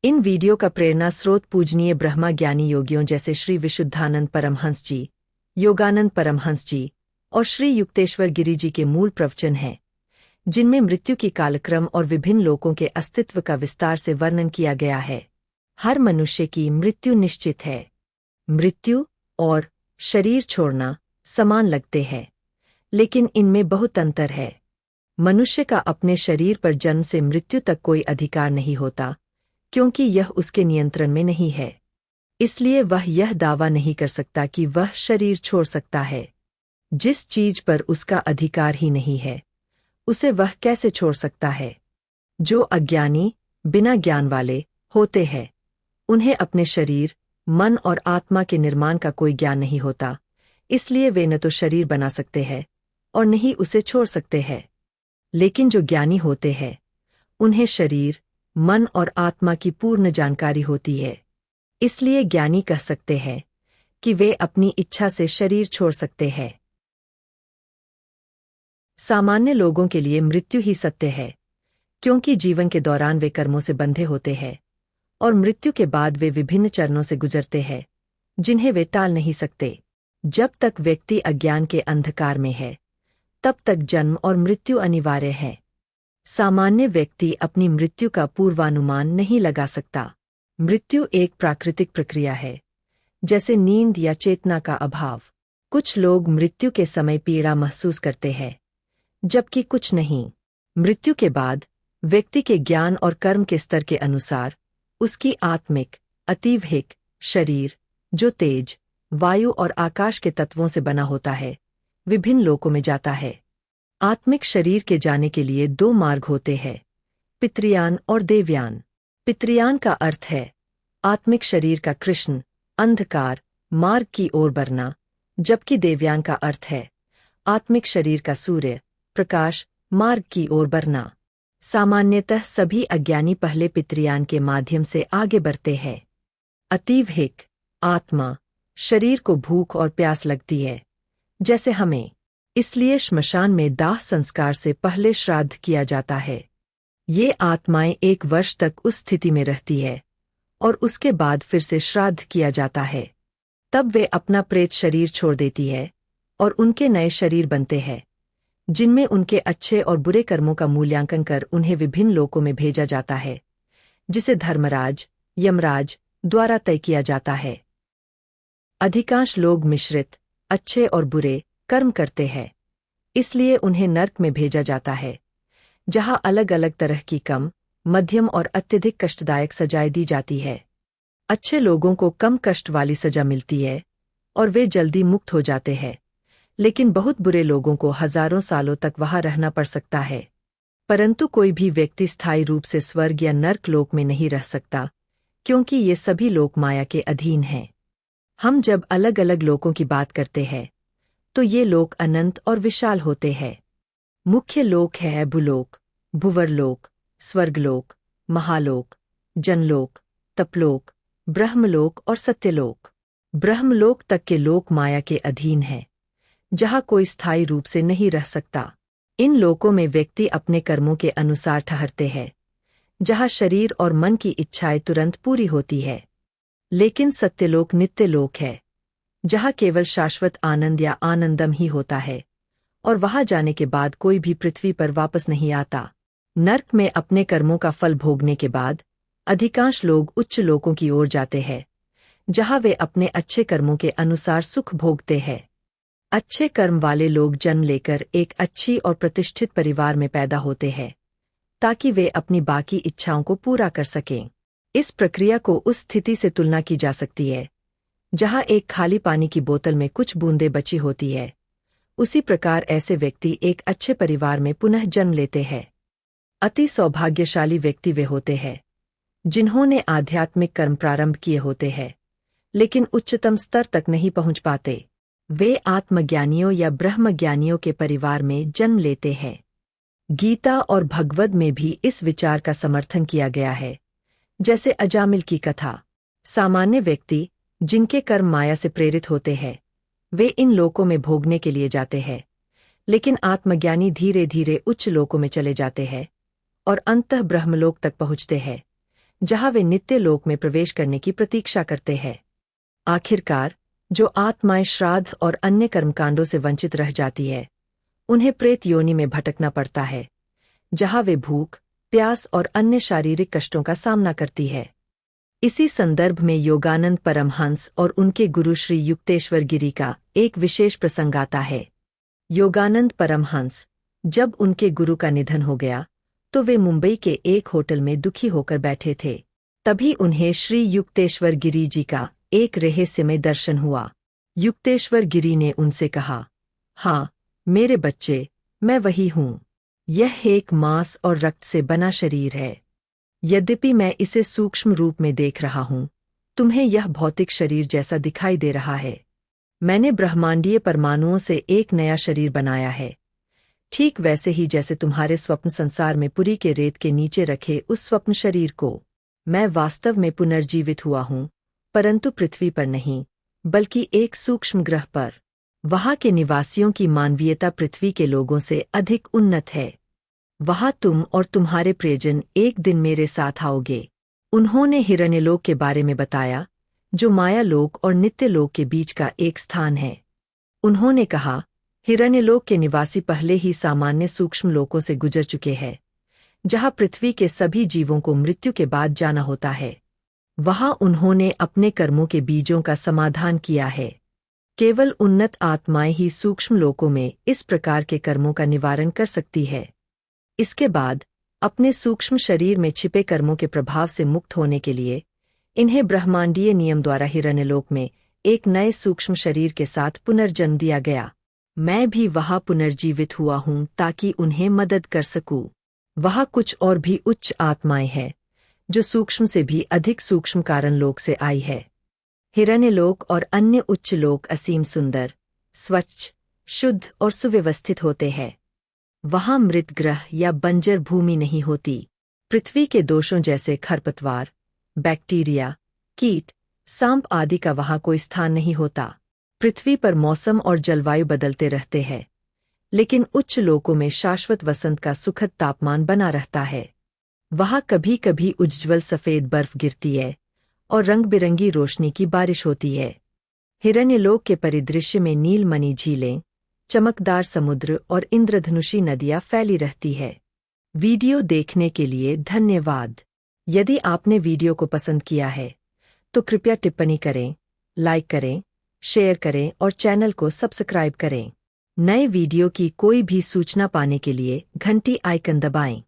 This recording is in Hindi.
इन वीडियो का प्रेरणा स्रोत पूजनीय ब्रह्मा ज्ञानी योगियों जैसे श्री विशुद्धानंद परमहंस जी, योगानंद परमहंस जी और श्री युक्तेश्वर गिरि जी के मूल प्रवचन हैं, जिनमें मृत्यु की कालक्रम और विभिन्न लोकों के अस्तित्व का विस्तार से वर्णन किया गया है। हर मनुष्य की मृत्यु निश्चित है। मृत्यु और शरीर छोड़ना समान लगते हैं, लेकिन इनमें बहुत अंतर है। मनुष्य का अपने शरीर पर जन्म से मृत्यु तक कोई अधिकार नहीं होता, क्योंकि यह उसके नियंत्रण में नहीं है। इसलिए वह यह दावा नहीं कर सकता कि वह शरीर छोड़ सकता है। जिस चीज पर उसका अधिकार ही नहीं है, उसे वह कैसे छोड़ सकता है? जो अज्ञानी, बिना ज्ञान वाले होते हैं, उन्हें अपने शरीर, मन और आत्मा के निर्माण का कोई ज्ञान नहीं होता, इसलिए वे न तो शरीर बना सकते हैं और न ही उसे छोड़ सकते हैं। लेकिन जो ज्ञानी होते हैं, उन्हें शरीर, मन और आत्मा की पूर्ण जानकारी होती है। इसलिए ज्ञानी कह सकते हैं कि वे अपनी इच्छा से शरीर छोड़ सकते हैं। सामान्य लोगों के लिए मृत्यु ही सत्य है, क्योंकि जीवन के दौरान वे कर्मों से बंधे होते हैं और मृत्यु के बाद वे विभिन्न चरणों से गुजरते हैं, जिन्हें वे टाल नहीं सकते। जब तक व्यक्ति अज्ञान के अंधकार में है, तब तक जन्म और मृत्यु अनिवार्य है। सामान्य व्यक्ति अपनी मृत्यु का पूर्वानुमान नहीं लगा सकता। मृत्यु एक प्राकृतिक प्रक्रिया है, जैसे नींद या चेतना का अभाव। कुछ लोग मृत्यु के समय पीड़ा महसूस करते हैं, जबकि कुछ नहीं। मृत्यु के बाद व्यक्ति के ज्ञान और कर्म के स्तर के अनुसार उसकी आत्मिक, अतीवहिक शरीर, जो तेज, वायु और आकाश के तत्वों से बना होता है, विभिन्न लोकों में जाता है। आत्मिक शरीर के जाने के लिए दो मार्ग होते हैं, पितृयान और देवयान। पितृयान का अर्थ है आत्मिक शरीर का कृष्ण, अंधकार मार्ग की ओर बढ़ना, जबकि देवयान का अर्थ है आत्मिक शरीर का सूर्य, प्रकाश मार्ग की ओर बढ़ना। सामान्यतः सभी अज्ञानी पहले पितृयान के माध्यम से आगे बढ़ते हैं। अतीवहिक आत्मा शरीर को भूख और प्यास लगती है, जैसे हमें। इसलिए श्मशान में दाह संस्कार से पहले श्राद्ध किया जाता है। ये आत्माएं 1 वर्ष तक उस स्थिति में रहती है और उसके बाद फिर से श्राद्ध किया जाता है। तब वे अपना प्रेत शरीर छोड़ देती है और उनके नए शरीर बनते हैं, जिनमें उनके अच्छे और बुरे कर्मों का मूल्यांकन कर उन्हें विभिन्न लोकों में भेजा जाता है, जिसे धर्मराज, यमराज द्वारा तय किया जाता है। अधिकांश लोग मिश्रित, अच्छे और बुरे कर्म करते हैं, इसलिए उन्हें नर्क में भेजा जाता है, जहां अलग अलग तरह की कम, मध्यम और अत्यधिक कष्टदायक सजाएं दी जाती है। अच्छे लोगों को कम कष्ट वाली सजा मिलती है और वे जल्दी मुक्त हो जाते हैं, लेकिन बहुत बुरे लोगों को हजारों सालों तक वहां रहना पड़ सकता है। परंतु कोई भी व्यक्ति स्थायी रूप से स्वर्ग या नर्क लोक में नहीं रह सकता, क्योंकि ये सभी लोक माया के अधीन हैं। हम जब अलग अलग लोकों की बात करते हैं, तो ये लोक अनंत और विशाल होते हैं। मुख्य लोक है भूलोक, भुवरलोक, स्वर्गलोक, महालोक, जनलोक, तपलोक, ब्रह्मलोक और सत्यलोक। ब्रह्मलोक तक के लोक माया के अधीन है, जहां कोई स्थायी रूप से नहीं रह सकता। इन लोकों में व्यक्ति अपने कर्मों के अनुसार ठहरते हैं, जहां शरीर और मन की इच्छाएं तुरंत पूरी होती है। लेकिन सत्यलोक नित्य लोक है, जहां केवल शाश्वत आनंद या आनंदम ही होता है और वहां जाने के बाद कोई भी पृथ्वी पर वापस नहीं आता। नर्क में अपने कर्मों का फल भोगने के बाद अधिकांश लोग उच्च लोकों की ओर जाते हैं, जहां वे अपने अच्छे कर्मों के अनुसार सुख भोगते हैं। अच्छे कर्म वाले लोग जन्म लेकर एक अच्छी और प्रतिष्ठित परिवार में पैदा होते हैं, ताकि वे अपनी बाकी इच्छाओं को पूरा कर सकें। इस प्रक्रिया को उस स्थिति से तुलना की जा सकती है जहां एक खाली पानी की बोतल में कुछ बूंदें बची होती है। उसी प्रकार ऐसे व्यक्ति एक अच्छे परिवार में पुनः जन्म लेते हैं। अति सौभाग्यशाली व्यक्ति वे होते हैं जिन्होंने आध्यात्मिक कर्म प्रारंभ किए होते हैं, लेकिन उच्चतम स्तर तक नहीं पहुंच पाते। वे आत्मज्ञानियों या ब्रह्मज्ञानियों के परिवार में जन्म लेते हैं। गीता और भगवद में भी इस विचार का समर्थन किया गया है, जैसे अजामिल की कथा। सामान्य व्यक्ति जिनके कर्म माया से प्रेरित होते हैं, वे इन लोकों में भोगने के लिए जाते हैं, लेकिन आत्मज्ञानी धीरे धीरे उच्च लोकों में चले जाते हैं और अंततः ब्रह्मलोक तक पहुँचते हैं, जहां वे नित्य लोक में प्रवेश करने की प्रतीक्षा करते हैं। आखिरकार, जो आत्माएं श्राद्ध और अन्य कर्मकांडों से वंचित रह जाती है, उन्हें प्रेत योनि में भटकना पड़ता है, जहां वे भूख, प्यास और अन्य शारीरिक कष्टों का सामना करती है। इसी संदर्भ में योगानंद परमहंस और उनके गुरु श्री युक्तेश्वर गिरी का एक विशेष प्रसंग आता है। योगानंद परमहंस, जब उनके गुरु का निधन हो गया, तो वे मुंबई के एक होटल में दुखी होकर बैठे थे। तभी उन्हें श्री युक्तेश्वर गिरी जी का एक रहस्यमय दर्शन हुआ। युक्तेश्वर गिरी ने उनसे कहा, हाँ मेरे बच्चे, मैं वही हूँ। यह एक मांस और रक्त से बना शरीर है। यद्यपि मैं इसे सूक्ष्म रूप में देख रहा हूँ, तुम्हें यह भौतिक शरीर जैसा दिखाई दे रहा है। मैंने ब्रह्मांडीय परमाणुओं से एक नया शरीर बनाया है, ठीक वैसे ही जैसे तुम्हारे स्वप्न संसार में पुरी के रेत के नीचे रखे उस स्वप्न शरीर को। मैं वास्तव में पुनर्जीवित हुआ हूँ, परंतु पृथ्वी पर नहीं, बल्कि एक सूक्ष्म ग्रह पर। वहाँ के निवासियों की मानवीयता पृथ्वी के लोगों से अधिक उन्नत है। वहाँ तुम और तुम्हारे प्रियजन एक दिन मेरे साथ आओगे। उन्होंने हिरण्यलोक के बारे में बताया, जो मायालोक और नित्यलोक के बीच का एक स्थान है। उन्होंने कहा, हिरण्यलोक के निवासी पहले ही सामान्य सूक्ष्म लोकों से गुजर चुके हैं, जहाँ पृथ्वी के सभी जीवों को मृत्यु के बाद जाना होता है। वहाँ उन्होंने अपने कर्मों के बीजों का समाधान किया है। केवल उन्नत आत्माएं ही सूक्ष्म लोकों में इस प्रकार के कर्मों का निवारण कर सकती है। इसके बाद अपने सूक्ष्म शरीर में छिपे कर्मों के प्रभाव से मुक्त होने के लिए इन्हें ब्रह्मांडीय नियम द्वारा हिरण्यलोक में एक नए सूक्ष्म शरीर के साथ पुनर्जन्म दिया गया। मैं भी वहाँ पुनर्जीवित हुआ हूँ ताकि उन्हें मदद कर सकूँ। वहाँ कुछ और भी उच्च आत्माएं हैं, जो सूक्ष्म से भी अधिक सूक्ष्म कारण लोक से आई है। हिरण्यलोक और अन्य उच्च लोक असीम सुंदर, स्वच्छ, शुद्ध और सुव्यवस्थित होते हैं। वहाँ मृत ग्रह या बंजर भूमि नहीं होती। पृथ्वी के दोषों जैसे खरपतवार, बैक्टीरिया, कीट, सांप आदि का वहाँ कोई स्थान नहीं होता। पृथ्वी पर मौसम और जलवायु बदलते रहते हैं, लेकिन उच्च लोकों में शाश्वत वसंत का सुखद तापमान बना रहता है। वहाँ कभी कभी उज्ज्वल सफेद बर्फ गिरती है और रंग बिरंगी रोशनी की बारिश होती है। हिरण्यलोक के परिदृश्य में नीलमणि झीलें, चमकदार समुद्र और इंद्रधनुषी नदियाँ फैली रहती है। वीडियो देखने के लिए धन्यवाद। यदि आपने वीडियो को पसंद किया है, तो कृपया टिप्पणी करें, लाइक करें, शेयर करें और चैनल को सब्सक्राइब करें। नए वीडियो की कोई भी सूचना पाने के लिए घंटी आइकन दबाएं।